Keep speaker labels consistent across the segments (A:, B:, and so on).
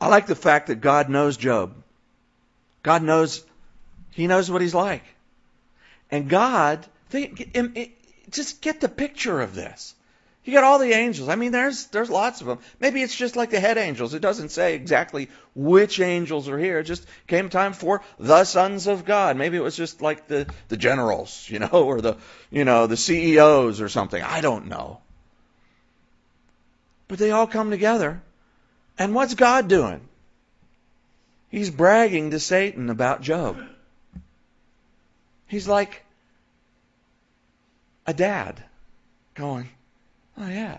A: I like the fact that God knows Job. God knows, he knows what he's like. And God, just get the picture of this. You got all the angels. I mean, there's lots of them. Maybe it's just like the head angels. It doesn't say exactly which angels are here. It just came time for the sons of God. Maybe it was just like the generals, or the CEOs or something. I don't know. But they all come together. And what's God doing? He's bragging to Satan about Job. He's like a dad going, oh yeah,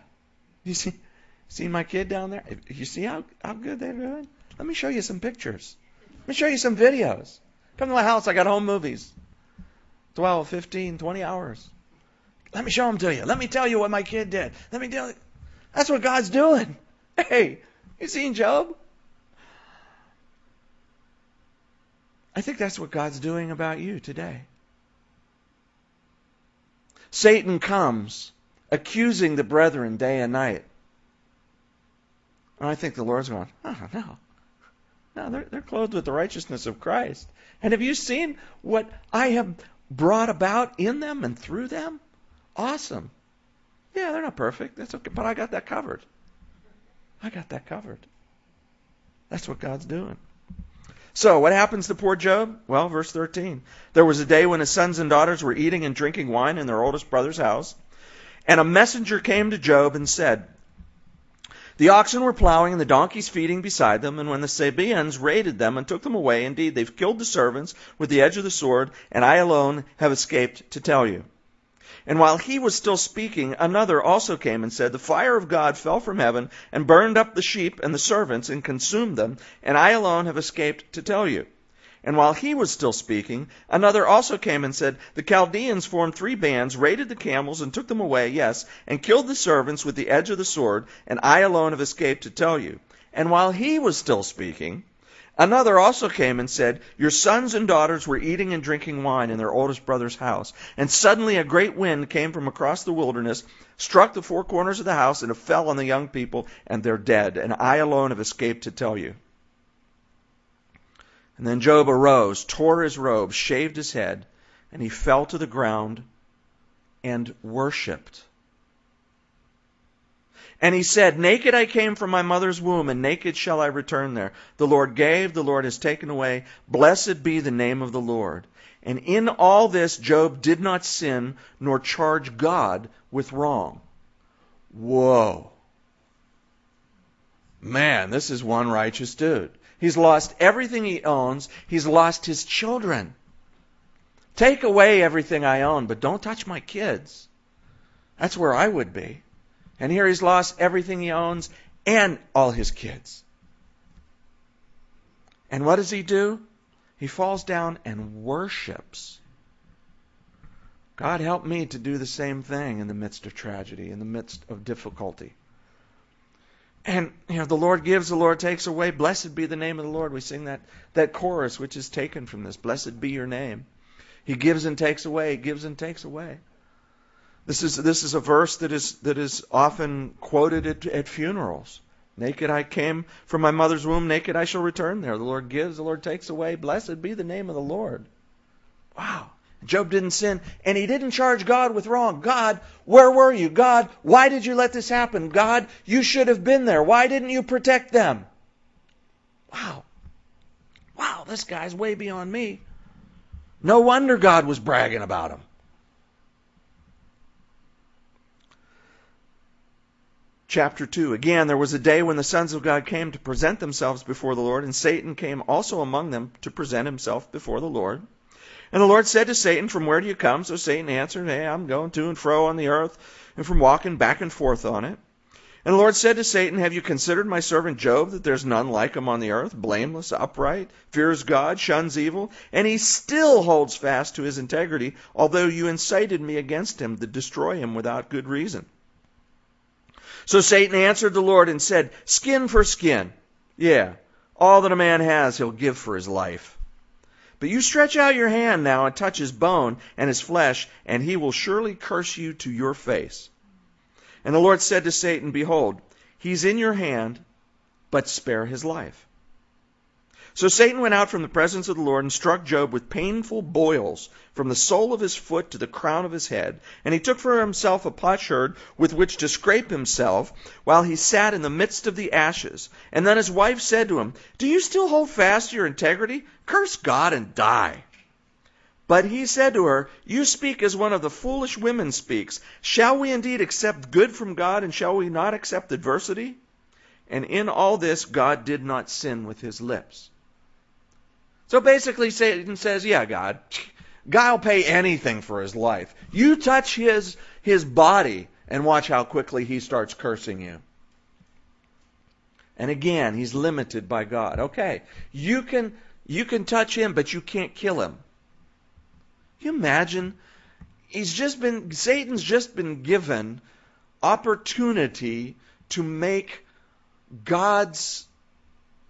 A: you see my kid down there? You see how good they're doing? Let me show you some pictures. Let me show you some videos. Come to my house, I got home movies. 12, 15, 20 hours. Let me show them to you. Let me tell you what my kid did. Let me tell you. That's what God's doing. Hey, you seen Job? I think that's what God's doing about you today. Satan comes accusing the brethren day and night. And I think the Lord's going, oh, no, they're clothed with the righteousness of Christ. And have you seen what I have brought about in them and through them? Awesome. Yeah, they're not perfect. That's okay, but I got that covered. That's what God's doing. So, what happens to poor Job? Well, verse 13. There was a day when his sons and daughters were eating and drinking wine in their oldest brother's house. And a messenger came to Job and said, the oxen were plowing and the donkeys feeding beside them, and when the Sabaeans raided them and took them away, indeed, they've killed the servants with the edge of the sword, and I alone have escaped to tell you. And while he was still speaking, another also came and said, the fire of God fell from heaven and burned up the sheep and the servants and consumed them, and I alone have escaped to tell you. And while he was still speaking, another also came and said, the Chaldeans formed 3 bands, raided the camels and took them away, yes, and killed the servants with the edge of the sword, and I alone have escaped to tell you. And while he was still speaking, another also came and said, your sons and daughters were eating and drinking wine in their oldest brother's house. And suddenly a great wind came from across the wilderness, struck the 4 corners of the house, and it fell on the young people, and they're dead. And I alone have escaped to tell you. And then Job arose, tore his robe, shaved his head, and he fell to the ground and worshipped. And he said, naked I came from my mother's womb, and naked shall I return there. The Lord gave, the Lord has taken away. Blessed be the name of the Lord. And in all this Job did not sin, nor charge God with wrong. Whoa. Man, this is one righteous dude. He's lost everything he owns. He's lost his children. Take away everything I own, but don't touch my kids. That's where I would be. And here he's lost everything he owns and all his kids. And what does he do? He falls down and worships. God help me to do the same thing in the midst of tragedy, in the midst of difficulty. And, the Lord gives, the Lord takes away. Blessed be the name of the Lord. We sing that chorus which is taken from this. Blessed be your name. He gives and takes away. He gives and takes away. This is a verse that is often quoted at funerals. Naked I came from my mother's womb. Naked I shall return there. The Lord gives, the Lord takes away. Blessed be the name of the Lord. Wow. Job didn't sin, and he didn't charge God with wrong. God, where were you? God, why did you let this happen? God, you should have been there. Why didn't you protect them? Wow, this guy's way beyond me. No wonder God was bragging about him. Chapter 2. Again, there was a day when the sons of God came to present themselves before the Lord, and Satan came also among them to present himself before the Lord. And the Lord said to Satan, from where do you come? So Satan answered, hey, I'm going to and fro on the earth, and from walking back and forth on it. And the Lord said to Satan, have you considered my servant Job, that there's none like him on the earth, blameless, upright, fears God, shuns evil, and he still holds fast to his integrity, although you incited me against him to destroy him without good reason. So Satan answered the Lord and said, skin for skin. Yeah, all that a man has he'll give for his life. But you stretch out your hand now and touch his bone and his flesh, and he will surely curse you to your face. And the Lord said to Satan, behold, he's in your hand, but spare his life. So Satan went out from the presence of the Lord and struck Job with painful boils from the sole of his foot to the crown of his head. And he took for himself a potsherd with which to scrape himself while he sat in the midst of the ashes. And then his wife said to him, "Do you still hold fast to your integrity? Curse God and die." But he said to her, "You speak as one of the foolish women speaks. Shall we indeed accept good from God, and shall we not accept adversity?" And in all this, God did not sin with his lips. So basically, Satan says, yeah, God will pay anything for his life. You touch his body and watch how quickly he starts cursing you. And again, he's limited by God. Okay, you can touch him, but you can't kill him. Can you imagine? Satan's just been given opportunity to make God's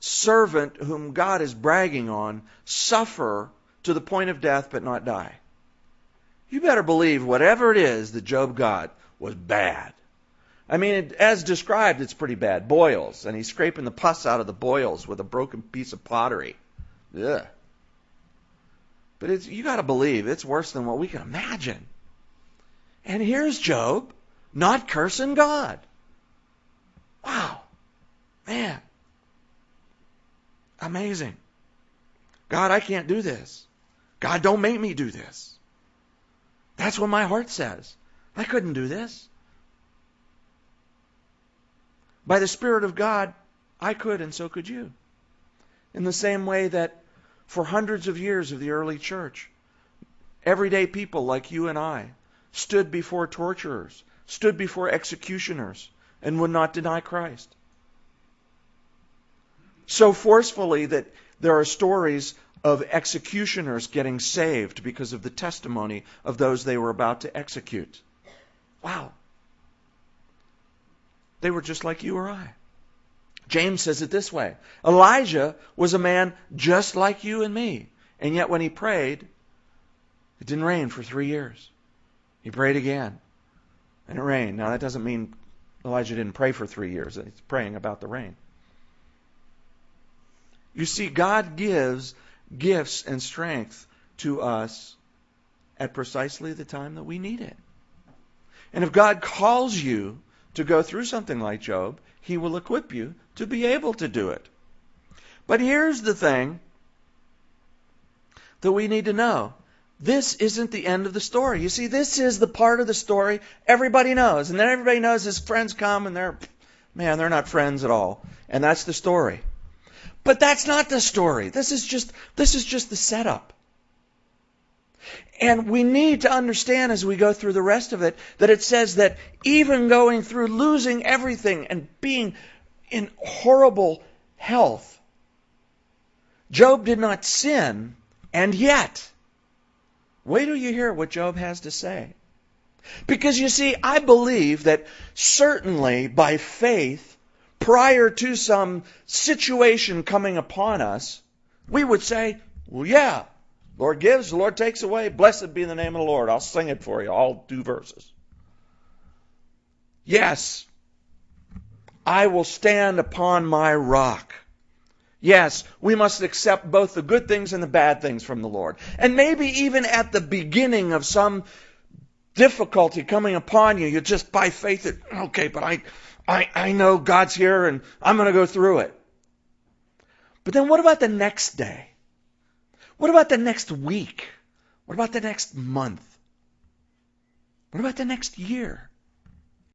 A: servant, whom God is bragging on, suffer to the point of death but not die. You better believe whatever it is that Job got was bad. I mean, as described, it's pretty bad. Boils, and he's scraping the pus out of the boils with a broken piece of pottery. Ugh. But you got to believe it's worse than what we can imagine. And here's Job not cursing God. Wow. Man. Amazing. God, I can't do this. God, don't make me do this. That's what my heart says. I couldn't do this. By the Spirit of God, I could, and so could you. In the same way that for hundreds of years of the early church, everyday people like you and I stood before torturers, stood before executioners, and would not deny Christ. So forcefully that there are stories of executioners getting saved because of the testimony of those they were about to execute. Wow. They were just like you or I. James says it this way: Elijah was a man just like you and me, and yet when he prayed, it didn't rain for 3 years. He prayed again, and it rained. Now that doesn't mean Elijah didn't pray for 3 years. He's praying about the rain. You see, God gives gifts and strength to us at precisely the time that we need it. And if God calls you to go through something like Job, He will equip you to be able to do it. But here's the thing that we need to know. This isn't the end of the story. You see, this is the part of the story everybody knows. And then everybody knows his friends come and they're not friends at all. And that's the story. But that's not the story. This is just the setup. And we need to understand as we go through the rest of it that it says that even going through losing everything and being in horrible health, Job did not sin, and yet, wait till you hear what Job has to say. Because you see, I believe that certainly by faith, prior to some situation coming upon us, we would say, well, yeah, Lord gives, the Lord takes away. Blessed be the name of the Lord. I'll sing it for you, all 2 verses. Yes, I will stand upon my rock. Yes, we must accept both the good things and the bad things from the Lord. And maybe even at the beginning of some difficulty coming upon you, you just by faith, okay, but I know God's here and I'm going to go through it. But then what about the next day? What about the next week? What about the next month? What about the next year?